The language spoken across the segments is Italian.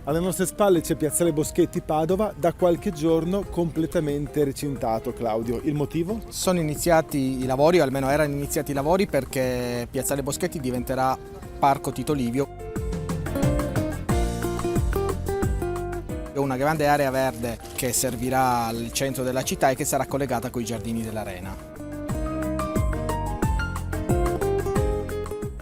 Alle nostre spalle c'è Piazzale Boschetti Padova, da qualche giorno completamente recintato, Claudio. Il motivo? Sono iniziati i lavori, o almeno erano iniziati i lavori, perché Piazzale Boschetti diventerà Parco Tito Livio. Una grande area verde che servirà al centro della città e che sarà collegata con i giardini dell'Arena.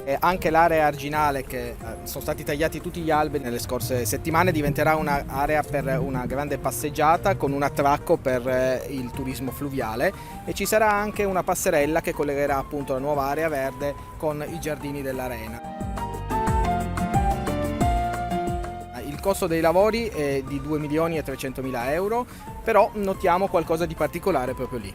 E anche l'area arginale, che sono stati tagliati tutti gli alberi nelle scorse settimane, diventerà un'area per una grande passeggiata con un attracco per il turismo fluviale, e ci sarà anche una passerella che collegherà appunto la nuova area verde con i giardini dell'Arena. Il costo dei lavori è di 2.300.000 euro, però notiamo qualcosa di particolare proprio lì.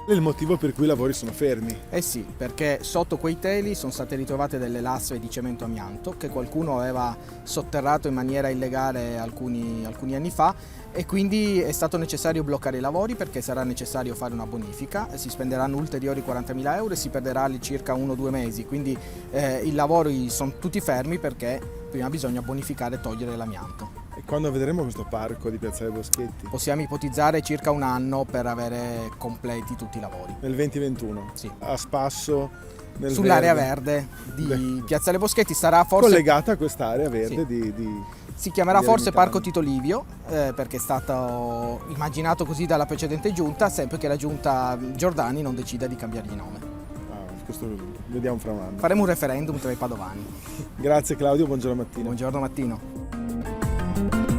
È il motivo per cui i lavori sono fermi. Eh sì, perché sotto quei teli sono state ritrovate delle lastre di cemento amianto che qualcuno aveva sotterrato in maniera illegale alcuni anni fa, e quindi è stato necessario bloccare i lavori perché sarà necessario fare una bonifica, si spenderanno ulteriori 40.000 euro e si perderà circa 1 o 2 mesi, quindi i lavori sono tutti fermi perché prima bisogna bonificare e togliere l'amianto. E quando vedremo questo parco di Piazzale Boschetti? Possiamo ipotizzare circa 1 anno per avere completi tutti i lavori. Nel 2021? Sì. A spasso nel Sull'area verde di Piazzale Boschetti sarà forse collegata a quest'area verde sì. di Si chiamerà di forse Ermitano. Parco Tito Livio, perché è stato immaginato così dalla precedente giunta, sempre che la giunta Giordani non decida di cambiargli nome. Questo vediamo fra un anno. Faremo un referendum tra i padovani. Grazie Claudio, buongiorno mattino. Buongiorno Mattino.